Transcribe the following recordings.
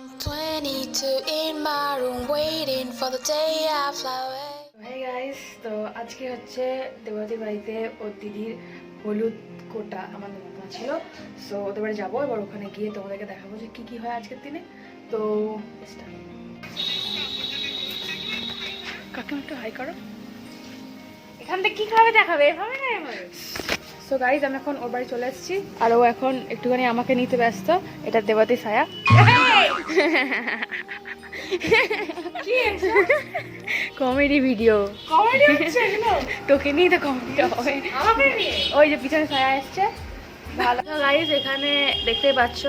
22 in my room waiting for the day I fly away. Hey guys, তো আজকে হচ্ছে দেবতী বাড়িতে ওর দিদির হলুদ কোটা আমার নেমন্তন্ন ছিল। সো ওদের বাড়ি যাবো, এবার ওখানে গিয়ে তোমাদেরকে দেখাবো যে কি কি হয় আজকের দিনে। তো কাকে একটু হাই করো, এখান থেকে কি খাবে দেখাবে, এভাবে না এভাবে। সো গাইজ আমি এখন ওর বাড়ি চলে এসেছি, আর ও এখন একটুখানি আমাকে নিতে ব্যস্ত। এটা দেবতী ছায়া। কমেডি ভিডিও, কমেডি হচ্ছে এগুলো। তোকে নিয়ে তো কমেডি হবে। আমাকে নিয়ে ওই যে পিছনে ছায়া এসছে, ভালো। গাইজ এখানে দেখতেই পাচ্ছ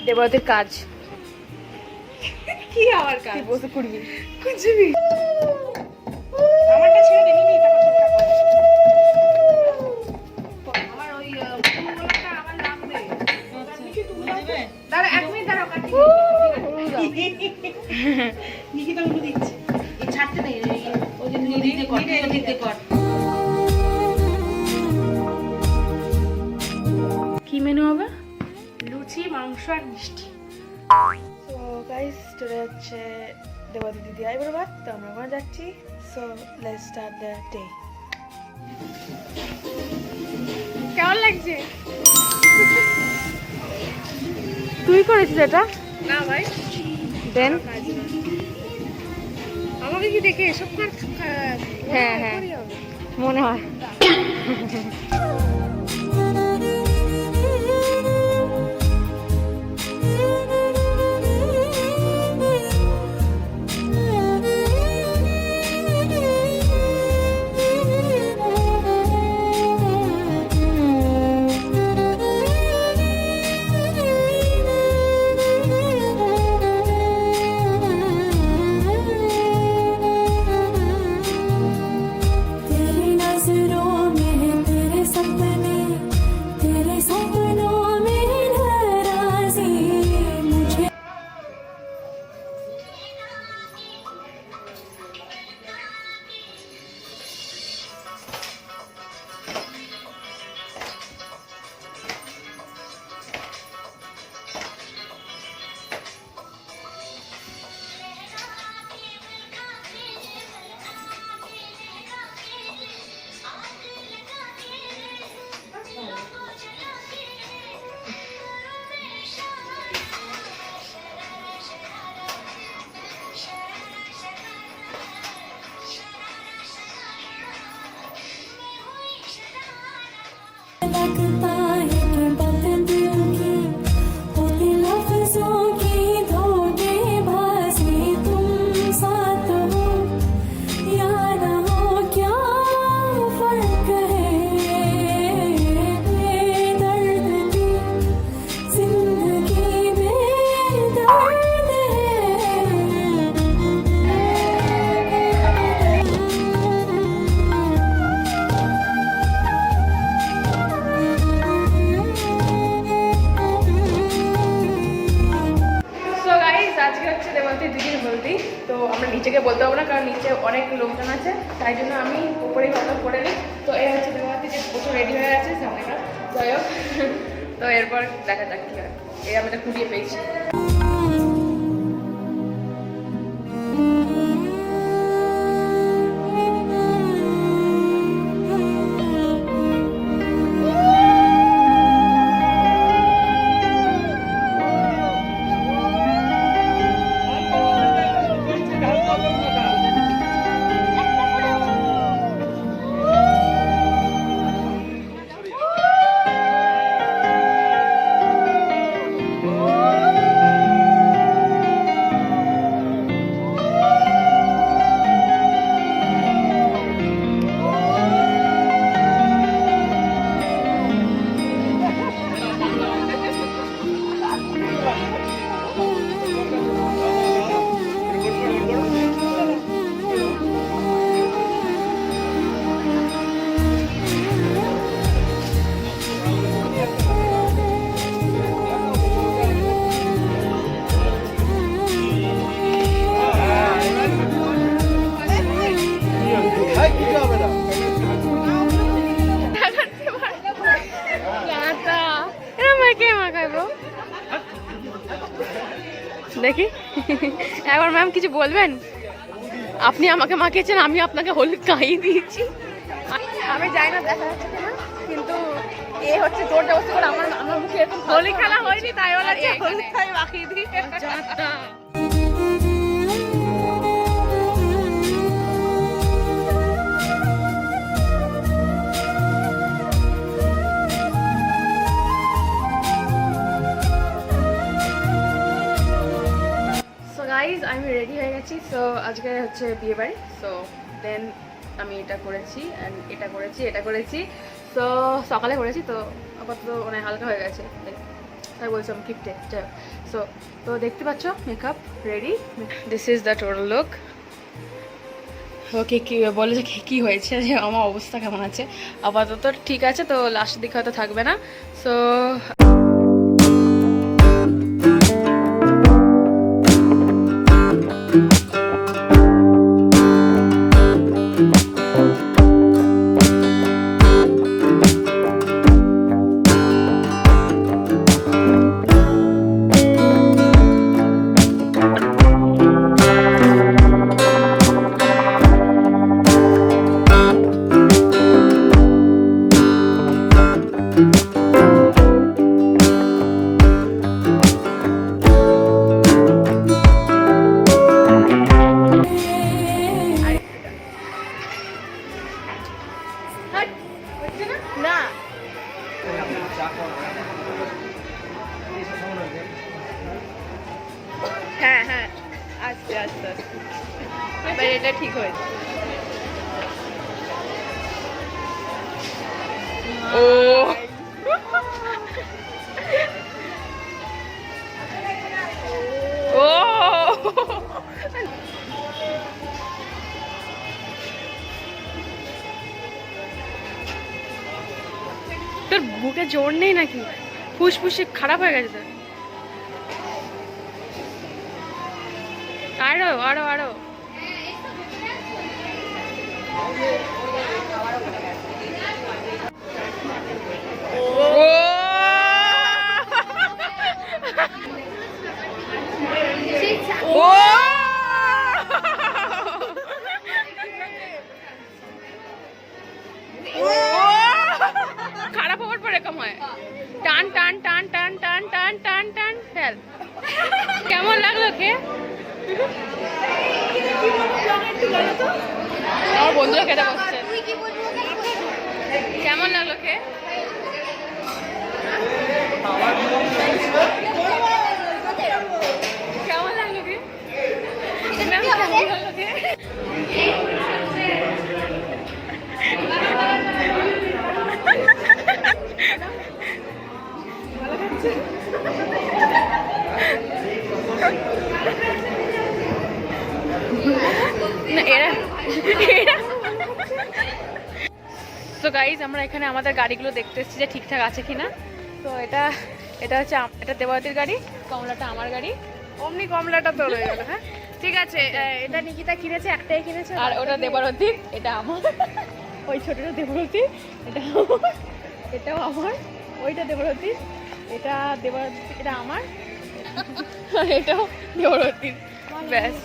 দেবতীর কাজ। কি আমার কাজ? বসে করবি কুচবি আমারটা ছেড়ে দেনি নি, তারপর ছোটটা কর। আমার ওই ফুলগুলোটা আমার লাগবে। নিচে তুলে দেবে। দাঁড়া, 1 মিনিট দাঁড়াও, কাটি। নিকিতা উল্টো দিচ্ছে। এই ছাড়তে নেই, ওই যে নিতে কর, নিতে কর। কি মেনু হবে? লুচি, মাংস আর মিষ্টি। তো গাইস চলে যাচ্ছে দেবতী দিদি আইবুড়ো ভাত, তো আমরা ওখানে যাচ্ছি। So let's start the day. কেমন লাগছে? তুই করেছিস এটা? না ভাই, দেন আমাকে কি দেখে এসব কাজ? হ্যাঁ হ্যাঁ মনে হয়। लगता है कि बात दिल की होती लफ्जों की धोखेबाजी, तुम साथ हो या ना हो क्या फर्क है, बेदर्द की जिंदगी बेदर्द है। আজকে হচ্ছে দেবতী দিদির হলদি। তো আমরা নিচেকে বলতে পারবো না, কারণ নিচে অনেক লোকজন আছে, তাই জন্য আমি উপরেই কথা করে নিই। তো এই হচ্ছে দেবতী যে প্রচুর রেডি হয়ে আছে সামনেটা, যাই হোক। তো এরপর দেখা যাক কি হয়। এই আমি এটা কুড়িয়ে পেয়েছি। দেখি একবার ম্যাম কিছু বলবেন? আপনি আমাকে মাখিয়েছেন, আমি আপনাকে হলুদ খাইয়ে দিয়েছি। আমি জানি না দেখা যাচ্ছে কিনা, কিন্তু এ হচ্ছে জোর জবরদস্তি করে আমার মুখে এরকম হোলি খেলা হয়নি তাই বলা হলুদ খাই মাখিয়ে দিই। সো গাইজ আমি রেডি হয়ে গেছি। সো আজকে হচ্ছে বিয়ে বাড়ি। সো দেন আমি এটা করেছি অ্যান্ড এটা করেছি, এটা করেছি। সো সকালে করেছি, তো আপাতত মানে হালকা হয়ে গেছে, তাই বলছিলাম গিফটে। যাই হোক, সো তো দেখতে পাচ্ছ makeup ready. This is the total look. Okay কি বলে যে কী হয়েছে, যে আমার অবস্থা কেমন আছে? আপাতত ঠিক আছে, তো লাস্টের দিকে হয়তো থাকবে না। সো না হ্যাঁ হ্যাঁ আস্তে আস্তে আস্তে এবার এটা ঠিক হয়েছে। ও ও তোর বুকে জোর নেই নাকি? ফুসফুসে খারাপ হয়ে গেছে তোর? আরো আরো আরো ও খারাপ হওয়ার পর এরকম হয়। টান টান টান টান টান টান টান টান ফেল। কেমন লাগলো কে? আমার বন্ধুরা খেতে বসছে। কেমন লাগলো কে? কেমন লাগলো কে? কেমন লাগলো কে? না এরা তো গাইজ আমরা এখানে আমাদের গাড়িগুলো দেখতে এসেছি যে ঠিকঠাক আছে কিনা। তো এটা হচ্ছে এটা দেবাবতীর গাড়ি, কমলাটা আমার গাড়ি। অমনি কমলাটা তো রয়ে গেল। হ্যাঁ ঠিক আছে, এটা নিকিতা কিনেছে, একটাই কিনেছে। আর ওটা দেবাবতীর, এটা আমার। ওই ছোটটা দেবাবতীর, এটা আমার, এটাও আমার। ওইটা দেবাবতীর, এটা দেবাবতীর, এটা আমার, আর এটাও দেবাবতীর। ব্যাস।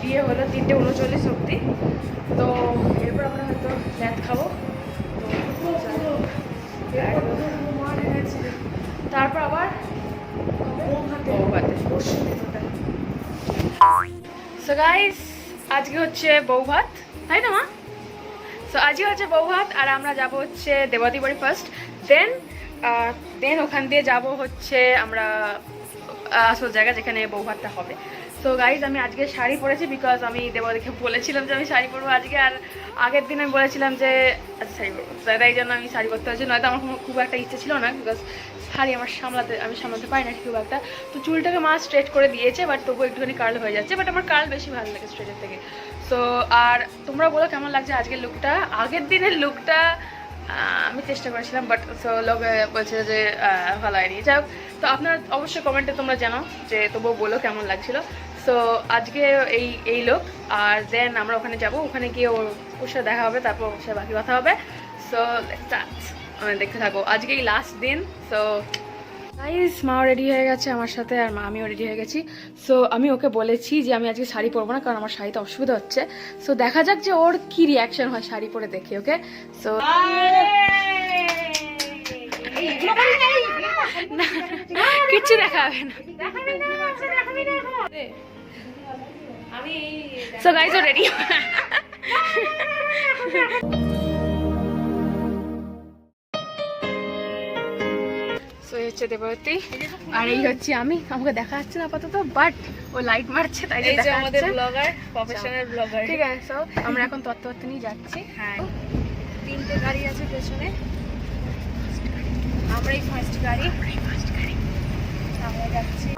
বিয়ে হলো 3:39 অবধি। তো এরপর আমরা হয়তো ল্যাদ খাবো। তারপর আবার সো গাইস আজকে হচ্ছে বউ ভাত, তাই না মা? সো আজকে হচ্ছে বউ ভাত, আর আমরা যাব হচ্ছে দেবাবতী বাড়ি ফার্স্ট, দেন ওখান দিয়ে যাব হচ্ছে আমরা আসল জায়গা যেখানে বউ ভাতটা হবে। সো গাইজ আমি আজকে শাড়ি পরেছি বিকজ আমি দেবদেরকে বলেছিলাম যে আমি শাড়ি পরবো আজকে, আর আগের দিন আমি বলেছিলাম যে আচ্ছা শাড়ি পরবো, তাই জন্য আমি শাড়ি পরতে হয়েছে। নয়তো আমার খুব একটা ইচ্ছে ছিল না, বিকজ শাড়ি আমি সামলাতে পারি না খুব একটা। তো চুলটাকে মা স্ট্রেট করে দিয়েছে, বাট তবু একটুখানি কার্ল হয়ে যাচ্ছে, বাট আমার কার্ল বেশি ভালো লাগে স্ট্রেটের থেকে। সো আর তোমরা বলো কেমন লাগছে আজকের লুকটা। আগের দিনের লুকটা আমি চেষ্টা করেছিলাম, বাট সো লোক বলছে যে ভালো হয়নি। যাই হোক, তো আপনার অবশ্যই কমেন্টে তোমরা জানো যে তবুও বলো কেমন লাগছিলো। সো আজকে এই লোক, আর দেন আমরা ওখানে যাব, ওখানে গিয়ে ওর সাথে দেখা হবে, তারপর ওর সাথে বাকি কথা হবে। সো দেখতে থাকো, আজকেই লাস্ট দিন। সো গাইস মাও রেডি হয়ে গেছে আমার সাথে, আর আমিও রেডি হয়ে গেছি। সো আমি ওকে বলেছি যে আমি আজকে শাড়ি পরবো না, কারণ আমার শাড়িতে অসুবিধা হচ্ছে। সো দেখা যাক যে ওর কি রিয়াকশন হয় শাড়ি পরে দেখে। ওকে, সো কিচ্ছু দেখা হবে না। সো গাইস ও রেডি। হচ্ছে দেবতী, আর এই হচ্ছে আমি। আমাকে দেখা যাচ্ছে না আপাতত, বাট ও লাইট মারছে তাই দেখা আমাদের যাচ্ছে। Blogger, professional blogger. ঠিক আছে, সো আমরা এখন তত্ত্ব নিয়ে যাচ্ছি। হ্যাঁ, 3টে গাড়ি আছে পেছনে, আমরাই ফার্স্ট গাড়ি। আমরা যাচ্ছি।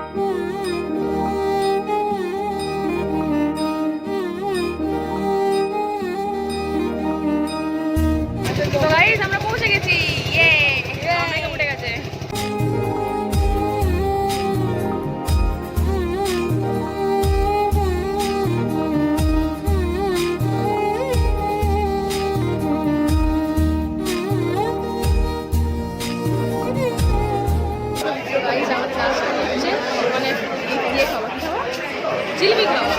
তো গাইস আমরা পৌঁছে গেছি, ইয়ে মেকআপ উঠে গেছে। গাইস আমাদের লাস্ট হচ্ছে মানে ইয়ে খাওয়া, কি খাওয়া, জিলিপি খাওয়া।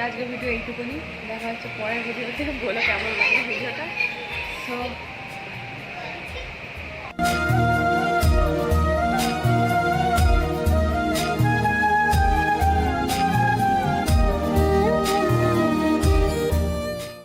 আজকের ভিডিও এইটুকুনি, দেখা হচ্ছে পরের ভিডিওতে। বলো কেমন লাগে ভিডিওটা। সো